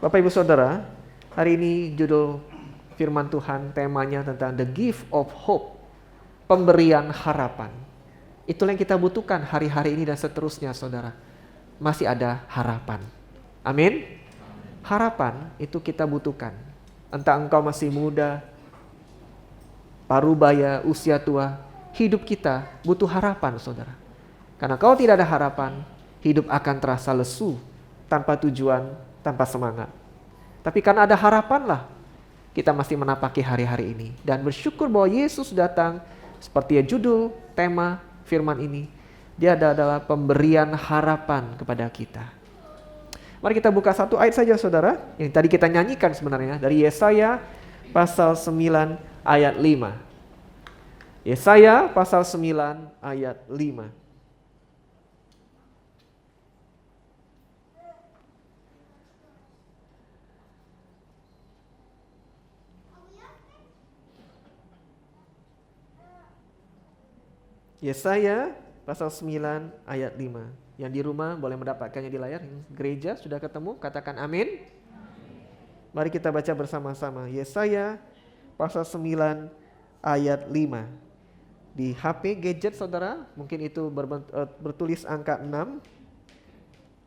Bapak Ibu Saudara, hari ini judul firman Tuhan temanya tentang the gift of hope, pemberian harapan. Itulah yang kita butuhkan hari-hari ini dan seterusnya, Saudara. Masih ada harapan. Amin. Harapan itu kita butuhkan. Entah engkau masih muda, parubaya, usia tua, hidup kita butuh harapan, Saudara. Karena kalau tidak ada harapan, hidup akan terasa lesu, tanpa tujuan, tanpa semangat. Tapi karena ada harapanlah, kita masih menapaki hari-hari ini. Dan bersyukur bahwa Yesus datang, seperti judul, tema, firman ini. Dia adalah pemberian harapan kepada kita. Mari kita buka satu ayat saja, Saudara, yang tadi kita nyanyikan sebenarnya, dari Yesaya pasal 9 ayat 5. Yesaya pasal 9 ayat 5. Yesaya pasal 9 ayat 5. Yang di rumah boleh mendapatkannya di layar. Gereja sudah ketemu? Katakan amin. Mari kita baca bersama-sama. Yesaya pasal 9 ayat 5. Di HP gadget Saudara, mungkin itu bertulis angka 6.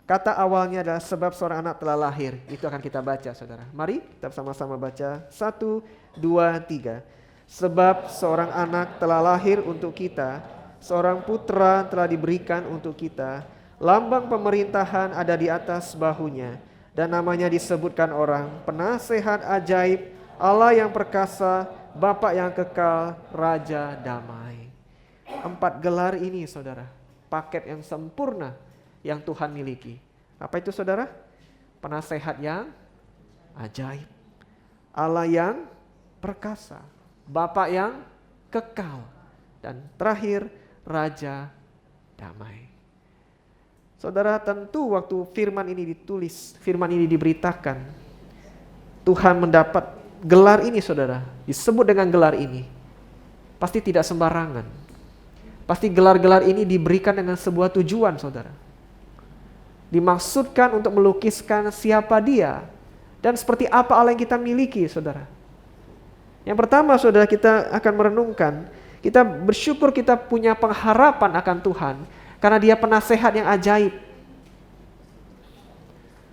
Kata awalnya adalah sebab seorang anak telah lahir. Itu akan kita baca, Saudara. Mari kita sama-sama baca. 1, 2, 3. Sebab seorang anak telah lahir untuk kita, seorang putra telah diberikan untuk kita, lambang pemerintahan ada di atas bahunya, dan namanya disebutkan orang, Penasehat Ajaib, Allah yang perkasa, Bapa yang kekal, Raja damai. 4 gelar ini, Saudara, paket yang sempurna yang Tuhan miliki. Apa itu, Saudara? Penasehat yang ajaib, Allah yang perkasa, Bapa yang kekal, dan terakhir Raja damai. Saudara, tentu waktu firman ini ditulis, firman ini diberitakan, Tuhan mendapat gelar ini, Saudara, disebut dengan gelar ini, pasti tidak sembarangan. Pasti gelar-gelar ini diberikan dengan sebuah tujuan, Saudara. Dimaksudkan untuk melukiskan siapa dia dan seperti apa Allah yang kita miliki, Saudara. Yang pertama, Saudara, kita akan merenungkan, kita bersyukur kita punya pengharapan akan Tuhan karena Dia penasehat yang ajaib.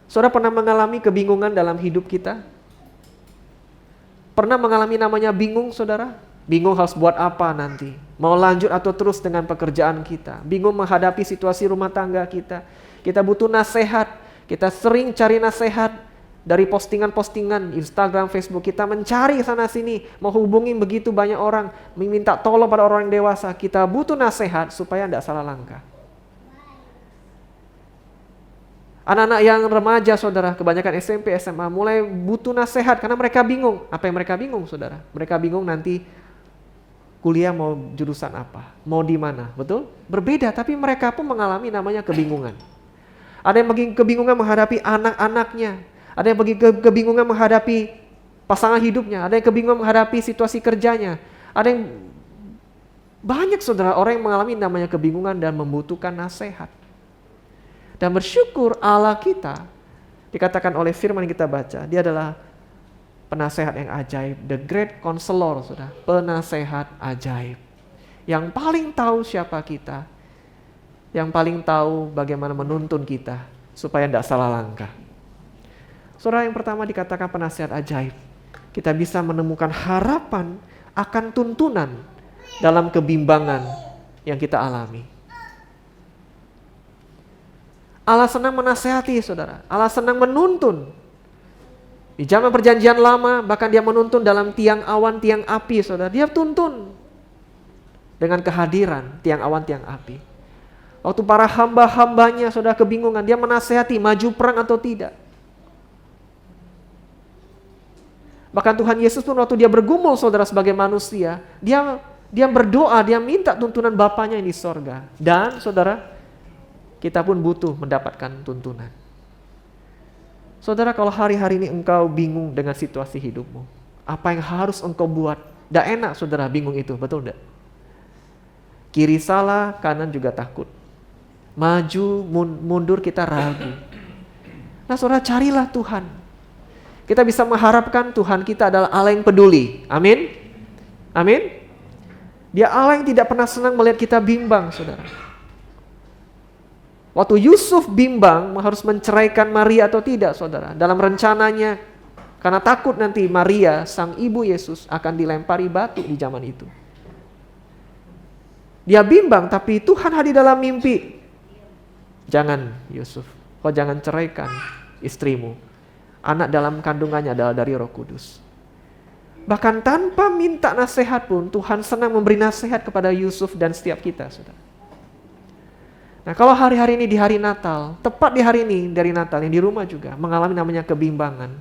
Saudara pernah mengalami kebingungan dalam hidup kita? Pernah mengalami namanya bingung, Saudara? Bingung harus buat apa nanti? Mau lanjut atau terus dengan pekerjaan kita? Bingung menghadapi situasi rumah tangga kita? Kita butuh nasihat. Kita sering cari nasihat dari postingan-postingan Instagram, Facebook. Kita mencari sana sini, menghubungi begitu banyak orang, meminta tolong pada orang yang dewasa. Kita butuh nasihat supaya tidak salah langkah. Anak-anak yang remaja, Saudara, kebanyakan SMP, SMA, mulai butuh nasihat karena mereka bingung. Apa yang mereka bingung, Saudara? Mereka bingung nanti kuliah mau jurusan apa, mau di mana, betul? Berbeda, tapi mereka pun mengalami namanya kebingungan. Ada yang kebingungan menghadapi anak-anaknya, ada yang kebingungan menghadapi pasangan hidupnya, ada yang kebingungan menghadapi situasi kerjanya, ada yang banyak, Saudara, orang yang mengalami namanya kebingungan dan membutuhkan nasihat. Dan bersyukur Allah kita, dikatakan oleh firman yang kita baca, Dia adalah penasehat yang ajaib, the great counselor, Saudara, penasehat ajaib. Yang paling tahu siapa kita, yang paling tahu bagaimana menuntun kita supaya tidak salah langkah. Saudara, yang pertama dikatakan penasehat ajaib. Kita bisa menemukan harapan akan tuntunan dalam kebimbangan yang kita alami. Allah senang menasehati, Saudara. Allah senang menuntun. Di zaman perjanjian lama, bahkan Dia menuntun dalam tiang awan, tiang api, Saudara. Dia tuntun dengan kehadiran tiang awan, tiang api. Waktu para hamba-hambanya, Saudara, kebingungan, Dia menasehati maju perang atau tidak. Bahkan Tuhan Yesus pun waktu Dia bergumul, Saudara, sebagai manusia, Dia berdoa, Dia minta tuntunan Bapanya yang di sorga. Dan, Saudara, kita pun butuh mendapatkan tuntunan. Saudara, kalau hari-hari ini engkau bingung dengan situasi hidupmu, apa yang harus engkau buat? Tidak enak, Saudara, bingung itu, betul tidak? Kiri salah, kanan juga takut. Maju, mundur kita ragu. Nah, Saudara, carilah Tuhan. Kita bisa mengharapkan Tuhan kita adalah Allah yang peduli. Amin. Amin. Dia Allah yang tidak pernah senang melihat kita bimbang, saudara. Waktu Yusuf bimbang harus menceraikan Maria atau tidak, saudara. Dalam rencananya, karena takut nanti Maria, sang ibu Yesus, akan dilempari batu di zaman itu. Dia bimbang, tapi Tuhan hadir dalam mimpi. Jangan Yusuf, kau jangan ceraikan istrimu. Anak dalam kandungannya adalah dari Roh Kudus. Bahkan tanpa minta nasihat pun, Tuhan senang memberi nasihat kepada Yusuf dan setiap kita, saudara. Nah, kalau hari-hari ini di hari Natal, tepat di hari ini dari Natal, yang di rumah juga mengalami namanya kebimbangan,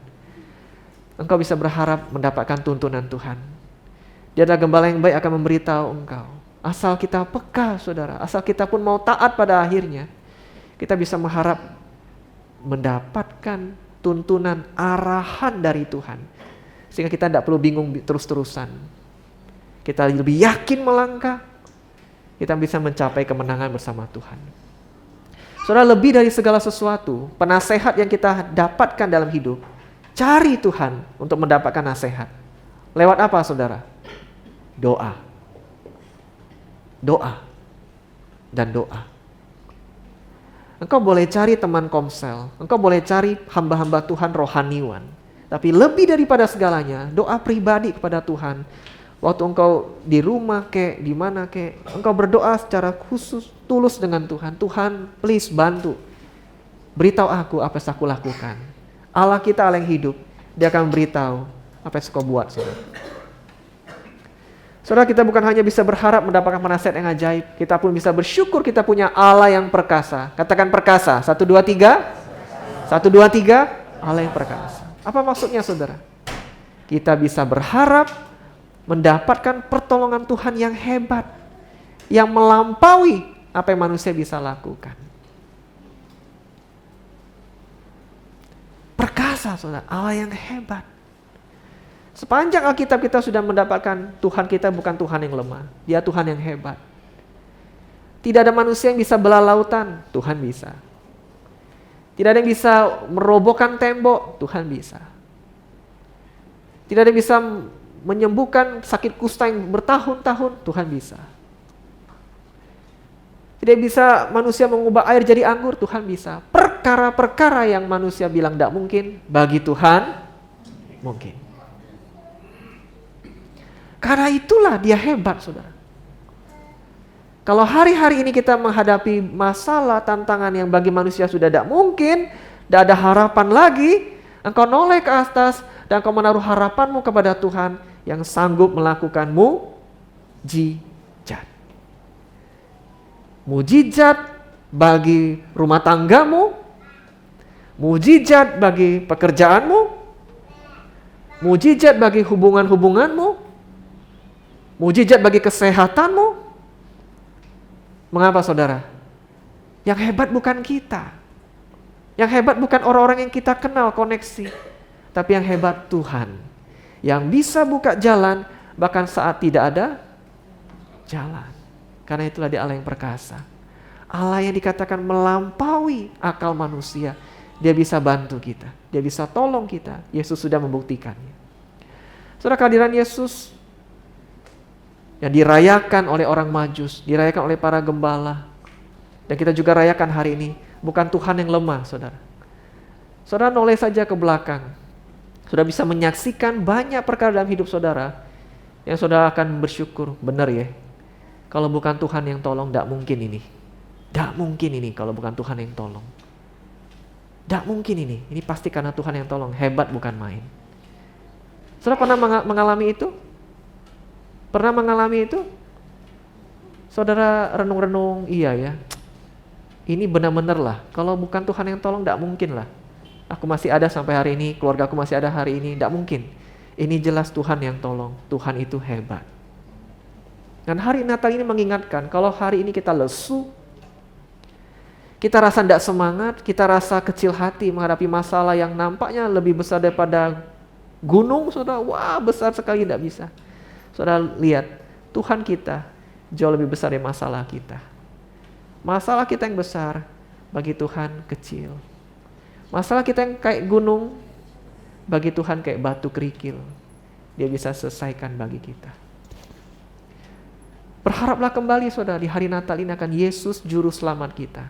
engkau bisa berharap mendapatkan tuntunan Tuhan. Dia adalah gembala yang baik akan memberitahu engkau. Asal kita peka, saudara, asal kita pun mau taat pada akhirnya, kita bisa mengharap mendapatkan tuntunan arahan dari Tuhan. Sehingga kita tidak perlu bingung terus-terusan. Kita lebih yakin melangkah, kita bisa mencapai kemenangan bersama Tuhan. Saudara, lebih dari segala sesuatu, penasehat yang kita dapatkan dalam hidup, cari Tuhan untuk mendapatkan nasihat. Lewat apa, saudara? Doa. Doa. Dan doa. Engkau boleh cari teman komsel, engkau boleh cari hamba-hamba Tuhan rohaniwan. Tapi lebih daripada segalanya, doa pribadi kepada Tuhan. Waktu engkau di rumah kek, di mana kek, engkau berdoa secara khusus, tulus dengan Tuhan. Tuhan, please bantu. Beritahu aku apa yang aku lakukan. Allah kita Allah yang hidup, Dia akan beritahu apa yang kau buat, saudara. Saudara, kita bukan hanya bisa berharap mendapatkan penasihat yang ajaib, kita pun bisa bersyukur kita punya Allah yang perkasa. Katakan perkasa. 1, 2, 3. 1, 2, 3. Allah yang perkasa. Apa maksudnya, saudara? Kita bisa berharap mendapatkan pertolongan Tuhan yang hebat, yang melampaui apa yang manusia bisa lakukan. Perkasa, saudara, Allah yang hebat. Sepanjang Alkitab kita sudah mendapatkan Tuhan kita bukan Tuhan yang lemah, Dia Tuhan yang hebat. Tidak ada manusia yang bisa belah lautan, Tuhan bisa. Tidak ada yang bisa merobohkan tembok, Tuhan bisa. Tidak ada yang bisa menyembuhkan sakit kusta yang bertahun-tahun, Tuhan bisa. Tidak bisa manusia mengubah air jadi anggur, Tuhan bisa. Perkara-perkara yang manusia bilang tidak mungkin, bagi Tuhan mungkin. Karena itulah Dia hebat, saudara. Kalau hari-hari ini kita menghadapi masalah, tantangan yang bagi manusia sudah tidak mungkin, tidak ada harapan lagi, engkau noleh ke atas dan engkau menaruh harapanmu kepada Tuhan yang sanggup melakukan mujizat. Mujizat bagi rumah tanggamu, mujizat bagi pekerjaanmu, mujizat bagi hubungan-hubunganmu, mujizat bagi kesehatanmu. Mengapa, saudara? Yang hebat bukan kita. Yang hebat bukan orang-orang yang kita kenal koneksi. Tapi yang hebat Tuhan. Yang bisa buka jalan bahkan saat tidak ada jalan. Karena itulah Dia Allah yang perkasa. Allah yang dikatakan melampaui akal manusia. Dia bisa bantu kita. Dia bisa tolong kita. Yesus sudah membuktikannya. Saudara, kehadiran Yesus yang dirayakan oleh orang Majus, dirayakan oleh para gembala, dan kita juga rayakan hari ini, bukan Tuhan yang lemah, saudara. Saudara noleh saja ke belakang, sudah bisa menyaksikan banyak perkara dalam hidup saudara, yang saudara akan bersyukur, benar ya, kalau bukan Tuhan yang tolong, tidak mungkin ini. Tidak mungkin ini kalau bukan Tuhan yang tolong. Tidak mungkin ini pasti karena Tuhan yang tolong, hebat bukan main. Saudara pernah mengalami itu? Pernah mengalami itu? Saudara renung-renung, iya ya. Ini benar-benar lah. Kalau bukan Tuhan yang tolong, tidak mungkin lah. Aku masih ada sampai hari ini, keluarga aku masih ada hari ini, tidak mungkin. Ini jelas Tuhan yang tolong. Tuhan itu hebat. Dan hari Natal ini mengingatkan, kalau hari ini kita lesu, kita rasa tidak semangat, kita rasa kecil hati menghadapi masalah yang nampaknya lebih besar daripada gunung, saudara. Wah, besar sekali, tidak bisa. Saudara lihat, Tuhan kita jauh lebih besar dari masalah kita. Masalah kita yang besar, bagi Tuhan kecil. Masalah kita yang kayak gunung, bagi Tuhan kayak batu kerikil. Dia bisa selesaikan bagi kita. Berharaplah kembali saudara, di hari Natal ini akan Yesus juru selamat kita.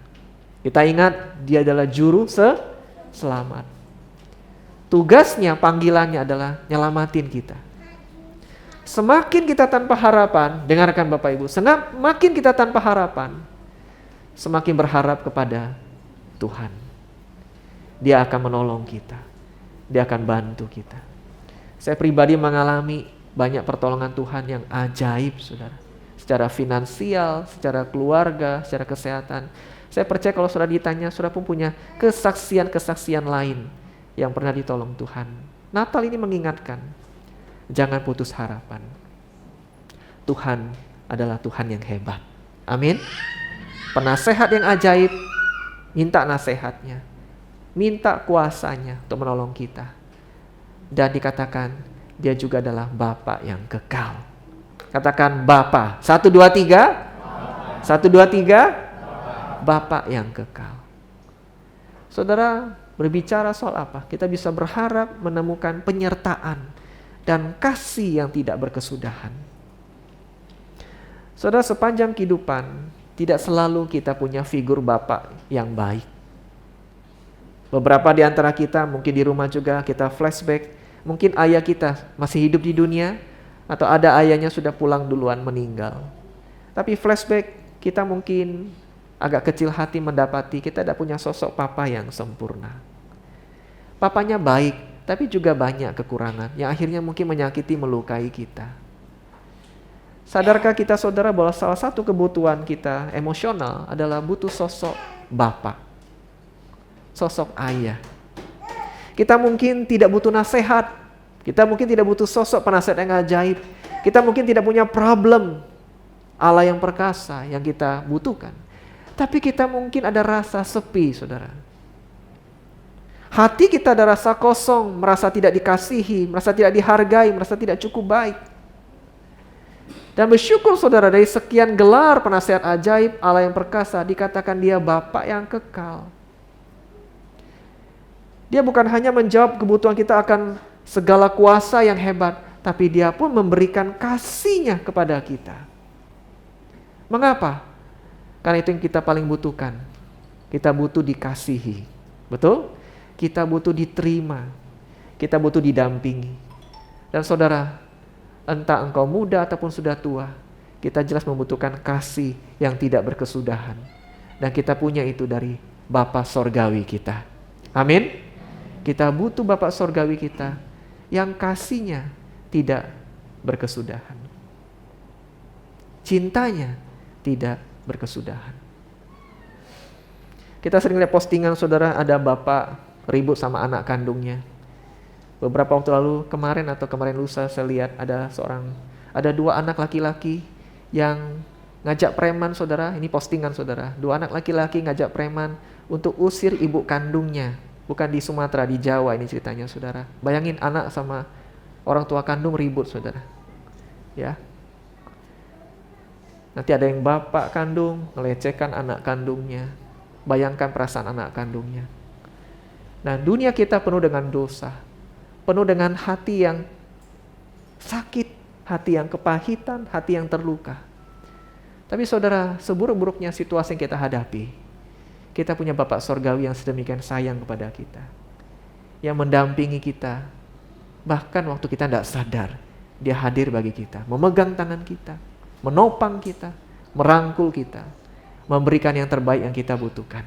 Kita ingat dia adalah juru selamat. Tugasnya, panggilannya adalah nyelamatin kita. Semakin kita tanpa harapan, dengarkan Bapak Ibu, semakin kita tanpa harapan, semakin berharap kepada Tuhan. Dia akan menolong kita. Dia akan bantu kita. Saya pribadi mengalami banyak pertolongan Tuhan yang ajaib, saudara. Secara finansial, secara keluarga, secara kesehatan. Saya percaya kalau saudara ditanya, saudara pun punya kesaksian-kesaksian lain yang pernah ditolong Tuhan. Natal ini mengingatkan, jangan putus harapan. Tuhan adalah Tuhan yang hebat. Amin. Penasehat yang ajaib, minta nasihatnya, minta kuasanya untuk menolong kita. Dan dikatakan dia juga adalah Bapa yang kekal. Katakan Bapa. 1, 2, 3. 1, 2, 3. Bapa yang kekal. Saudara, berbicara soal apa? Kita bisa berharap menemukan penyertaan dan kasih yang tidak berkesudahan. Saudara, sepanjang kehidupan tidak selalu kita punya figur Bapa yang baik. Beberapa di antara kita mungkin di rumah juga kita flashback, mungkin ayah kita masih hidup di dunia atau ada ayahnya sudah pulang duluan meninggal. Tapi flashback kita mungkin agak kecil hati mendapati kita tidak punya sosok papa yang sempurna. Papanya baik, tapi juga banyak kekurangan yang akhirnya mungkin menyakiti, melukai kita. Sadarkah kita saudara bahwa salah satu kebutuhan kita emosional adalah butuh sosok bapa, sosok ayah. Kita mungkin tidak butuh nasihat, kita mungkin tidak butuh sosok penasihat yang ajaib, kita mungkin tidak punya problem Allah yang perkasa yang kita butuhkan. Tapi kita mungkin ada rasa sepi, saudara. Hati kita ada rasa kosong, merasa tidak dikasihi, merasa tidak dihargai, merasa tidak cukup baik. Dan bersyukur saudara, dari sekian gelar penasihat ajaib Allah yang perkasa, dikatakan dia Bapa yang kekal. Dia bukan hanya menjawab kebutuhan kita akan segala kuasa yang hebat, tapi dia pun memberikan kasih-Nya kepada kita. Mengapa? Karena itu yang kita paling butuhkan. Kita butuh dikasihi. Betul? Kita butuh diterima. Kita butuh didampingi. Dan saudara, entah engkau muda ataupun sudah tua, kita jelas membutuhkan kasih yang tidak berkesudahan. Dan kita punya itu dari Bapa Sorgawi kita. Amin? Kita butuh Bapa Sorgawi kita yang kasih-Nya tidak berkesudahan. Cintanya tidak berkesudahan. Kita sering lihat postingan saudara, ada bapak ribut sama anak kandungnya. Beberapa waktu lalu, kemarin lusa saya lihat ada 2 anak laki-laki yang ngajak preman saudara, ini postingan saudara. 2 anak laki-laki ngajak preman untuk usir ibu kandungnya. Bukan di Sumatera, di Jawa ini ceritanya saudara. Bayangin anak sama orang tua kandung ribut saudara. Ya. Nanti ada yang bapak kandung melecehkan anak kandungnya. Bayangkan perasaan anak kandungnya. Nah, dunia kita penuh dengan dosa. Penuh dengan hati yang sakit, hati yang kepahitan, hati yang terluka. Tapi saudara, seburuk-buruknya situasi yang kita hadapi, kita punya Bapak Sorgawi yang sedemikian sayang kepada kita. Yang mendampingi kita. Bahkan waktu kita tidak sadar, Dia hadir bagi kita. Memegang tangan kita, menopang kita, merangkul kita, memberikan yang terbaik yang kita butuhkan.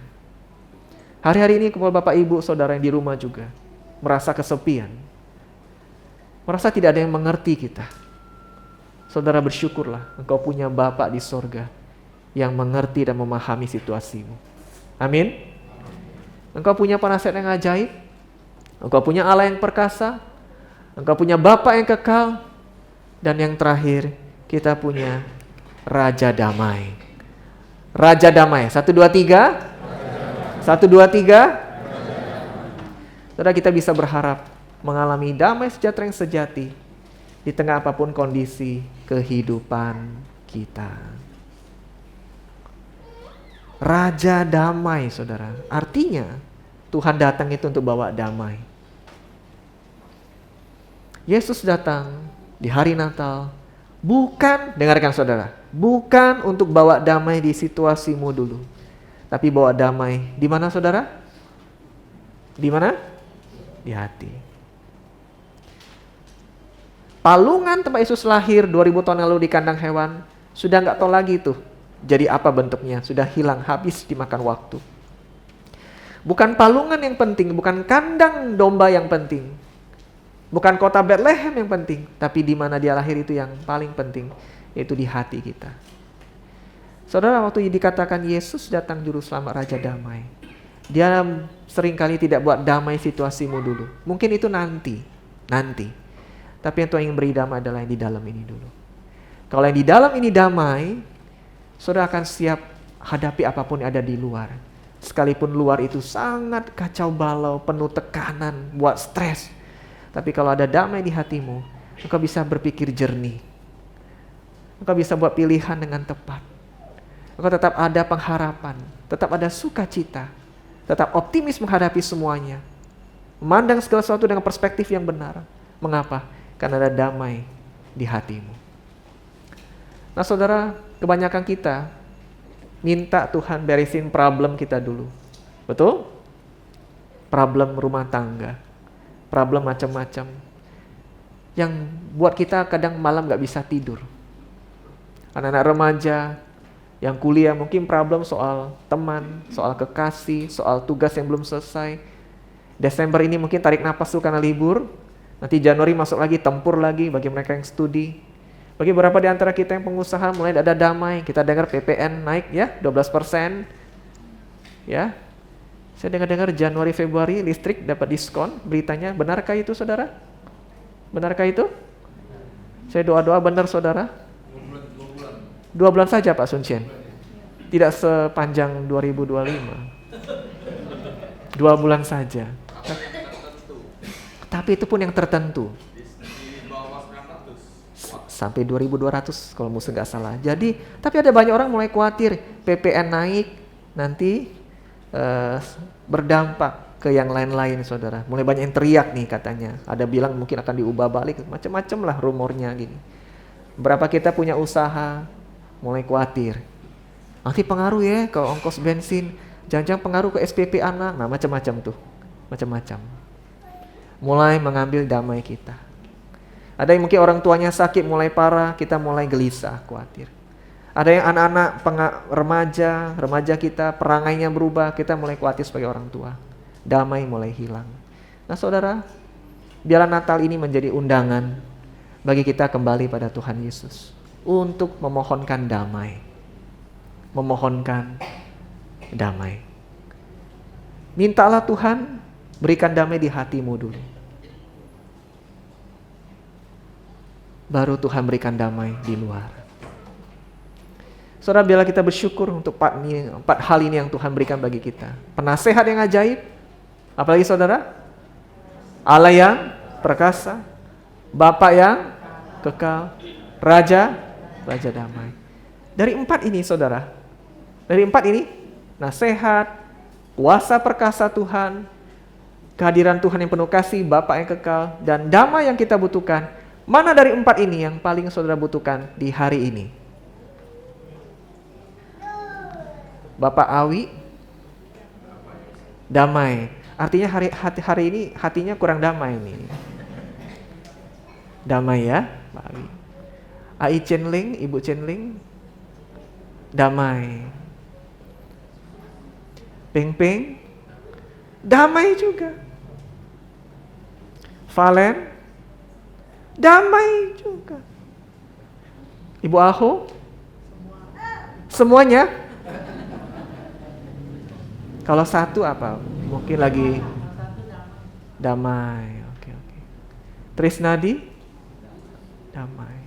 Hari-hari ini kepada Bapak Ibu Saudara yang di rumah juga merasa kesepian, merasa tidak ada yang mengerti kita. Saudara bersyukurlah engkau punya Bapa di sorga yang mengerti dan memahami situasimu. Amin. Engkau punya penasihat yang ajaib, engkau punya Allah yang perkasa, engkau punya Bapa yang kekal, dan yang terakhir kita punya Raja Damai. Raja Damai. 1, 2, 3. 1, 2, 3. Saudara, kita bisa berharap mengalami damai sejahtera yang sejati di tengah apapun kondisi kehidupan kita. Raja Damai, saudara. Artinya Tuhan datang itu untuk bawa damai. Yesus datang di hari Natal bukan, dengarkan saudara, bukan untuk bawa damai di situasimu dulu, tapi bawa damai di mana saudara? Di mana? Di hati. Palungan tempat Yesus lahir 2000 tahun lalu di kandang hewan sudah nggak tahu lagi tuh jadi apa bentuknya, sudah hilang, habis dimakan waktu. Bukan palungan yang penting, bukan kandang domba yang penting, bukan kota Bethlehem yang penting, tapi di mana dia lahir itu yang paling penting, yaitu di hati kita. Saudara, waktu dikatakan Yesus datang juru selamat Raja Damai, dia seringkali tidak buat damai situasimu dulu. Mungkin itu nanti. Tapi yang Tuhan ingin beri damai adalah yang di dalam ini dulu. Kalau yang di dalam ini damai, saudara akan siap hadapi apapun yang ada di luar. Sekalipun luar itu sangat kacau balau, penuh tekanan, buat stres. Tapi kalau ada damai di hatimu, engkau bisa berpikir jernih. Engkau bisa buat pilihan dengan tepat. Engkau tetap ada pengharapan, tetap ada sukacita, tetap optimis menghadapi semuanya. Memandang segala sesuatu dengan perspektif yang benar. Mengapa? Karena ada damai di hatimu. Nah saudara, kebanyakan kita minta Tuhan beresin problem kita dulu. Betul? Problem rumah tangga, problem macam-macam, yang buat kita kadang malam gak bisa tidur. Anak-anak remaja yang kuliah mungkin problem soal teman, soal kekasih, soal tugas yang belum selesai. Desember ini mungkin tarik napas dulu karena libur. Nanti Januari masuk lagi, tempur lagi bagi mereka yang studi. Bagi beberapa di antara kita yang pengusaha mulai ada damai. Kita dengar PPN naik ya 12%. Ya. Saya dengar Januari Februari listrik dapat diskon. Beritanya benarkah itu saudara? Benarkah itu? Saya doa-doa benar saudara. 2 bulan saja Pak Sun Chen. Tidak sepanjang 2025. 2 bulan saja. Tapi itu pun yang tertentu. Sampai 2200 kalau musuh nggak salah. Jadi, tapi ada banyak orang mulai khawatir PPN naik nanti berdampak ke yang lain-lain saudara. Mulai banyak yang teriak nih katanya. Ada bilang mungkin akan diubah balik, macam-macam lah rumornya gini. Berapa kita punya usaha mulai khawatir. Nanti pengaruh ya ke ongkos bensin, jangan-jangan pengaruh ke SPP anak, nah macam-macam tuh. Macam-macam. Mulai mengambil damai kita. Ada yang mungkin orang tuanya sakit mulai parah, kita mulai gelisah, khawatir. Ada yang anak-anak remaja kita perangainya berubah, kita mulai khawatir sebagai orang tua. Damai mulai hilang. Nah saudara, biarlah Natal ini menjadi undangan bagi kita kembali pada Tuhan Yesus untuk memohonkan damai. Memohonkan damai. Mintalah Tuhan berikan damai di hatimu dulu. Baru Tuhan berikan damai di luar. Saudara, biarlah kita bersyukur untuk 4 hal ini yang Tuhan berikan bagi kita. Penasehat yang ajaib, apalagi saudara? Allah yang perkasa, Bapa yang kekal, Raja damai. Dari 4 ini saudara, dari 4 ini, nasihat, kuasa perkasa Tuhan, kehadiran Tuhan yang penuh kasih, Bapa yang kekal, dan damai yang kita butuhkan. Mana dari 4 ini yang paling saudara butuhkan di hari ini? Bapak Awi, damai. Artinya hari ini hatinya kurang damai nih. Damai ya, Pak Awi. Ai Chenling, Ibu Chenling, damai. Peng, damai juga. Valen, damai juga. Ibu Aho, semuanya. Kalau satu apa? Mungkin lagi damai. Oke. Trisnadi, damai.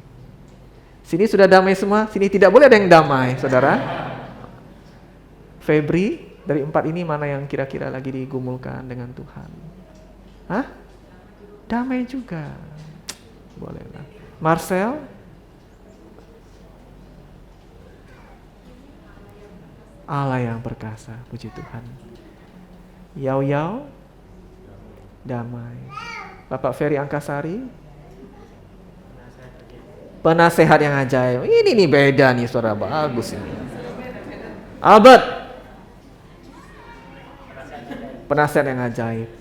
Sini sudah damai semua, sini tidak boleh ada yang damai, saudara. Febri, dari 4 ini mana yang kira-kira lagi digumulkan dengan Tuhan? Hah? Damai juga. Bolehlah. Marcel, Allah yang perkasa, puji Tuhan. Yau, damai. Bapak Ferry Angkasari, Penasehat yang ajaib. Ini nih beda nih, saudara, bagus ini. Albert, penasehat yang ajaib.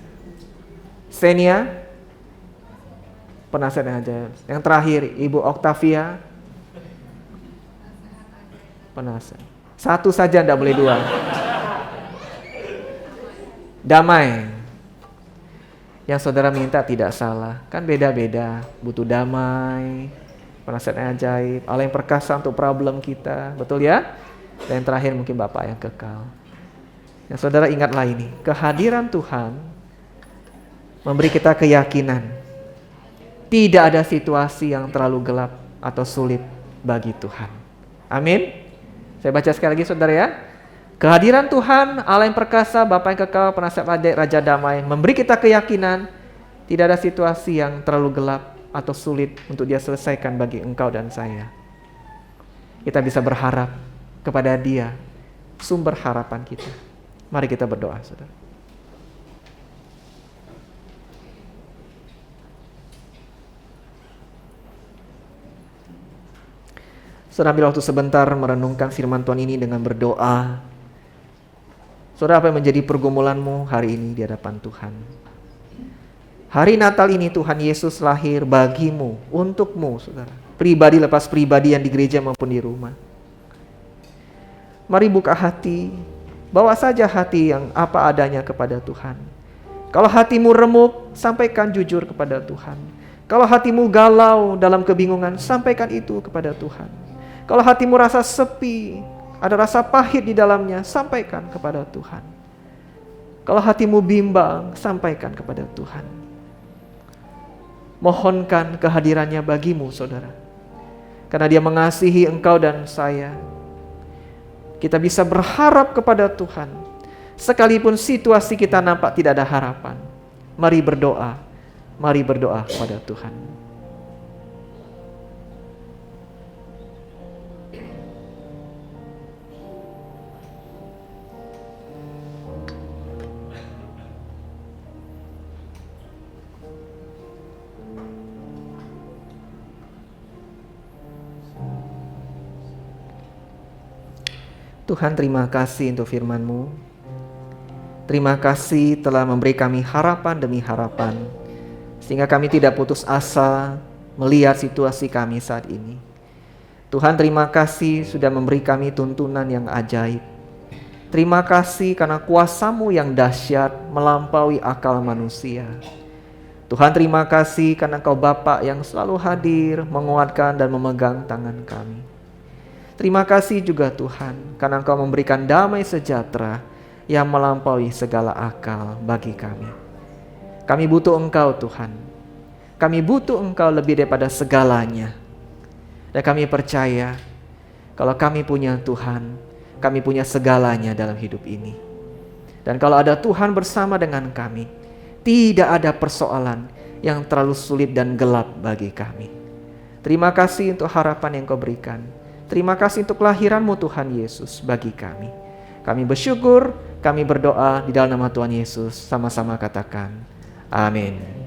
Senia, penasehat yang ajaib. Yang terakhir, Ibu Octavia, penasehat. Satu saja, tidak boleh dua. Damai. Yang saudara minta tidak salah. Kan beda-beda. Butuh damai, penasehat yang ajaib, Allah yang perkasa untuk problem kita. Betul ya? Dan yang terakhir mungkin Bapak yang kekal. Yang saudara ingatlah ini. Kehadiran Tuhan memberi kita keyakinan. Tidak ada situasi yang terlalu gelap atau sulit bagi Tuhan. Amin. Saya baca sekali lagi, saudara ya. Kehadiran Tuhan, Allah yang perkasa, Bapa yang kekal, penasihat ajaib, Raja damai, memberi kita keyakinan tidak ada situasi yang terlalu gelap atau sulit untuk Dia selesaikan bagi engkau dan saya. Kita bisa berharap kepada Dia, sumber harapan kita. Mari kita berdoa, saudara. Saudara ambil waktu sebentar merenungkan firman Tuhan ini dengan berdoa. Saudara, apa yang menjadi pergumulanmu hari ini di hadapan Tuhan? Hari Natal ini Tuhan Yesus lahir bagimu, untukmu, saudara. Pribadi lepas pribadi yang di gereja maupun di rumah. Mari buka hati, bawa saja hati yang apa adanya kepada Tuhan. Kalau hatimu remuk, sampaikan jujur kepada Tuhan. Kalau hatimu galau dalam kebingungan, sampaikan itu kepada Tuhan. Kalau hatimu rasa sepi, ada rasa pahit di dalamnya, sampaikan kepada Tuhan. Kalau hatimu bimbang, sampaikan kepada Tuhan. Mohonkan kehadirannya bagimu, saudara. Karena Dia mengasihi engkau dan saya. Kita bisa berharap kepada Tuhan. Sekalipun situasi kita nampak tidak ada harapan. Mari berdoa. Mari berdoa kepada Tuhan. Tuhan, terima kasih untuk firman-Mu. Terima kasih telah memberi kami harapan demi harapan, sehingga kami tidak putus asa melihat situasi kami saat ini. Tuhan, terima kasih sudah memberi kami tuntunan yang ajaib. Terima kasih karena kuasa-Mu yang dahsyat melampaui akal manusia. Tuhan, terima kasih karena Engkau Bapa yang selalu hadir, menguatkan dan memegang tangan kami. Terima kasih juga Tuhan, karena Engkau memberikan damai sejahtera yang melampaui segala akal bagi kami. Kami butuh Engkau Tuhan. Kami butuh Engkau lebih daripada segalanya. Dan kami percaya, kalau kami punya Tuhan, kami punya segalanya dalam hidup ini. Dan kalau ada Tuhan bersama dengan kami, tidak ada persoalan yang terlalu sulit dan gelap bagi kami. Terima kasih untuk harapan yang Kau berikan. Terima kasih untuk kelahiran-Mu Tuhan Yesus bagi kami. Kami bersyukur, kami berdoa di dalam nama Tuhan Yesus. Sama-sama katakan, amin.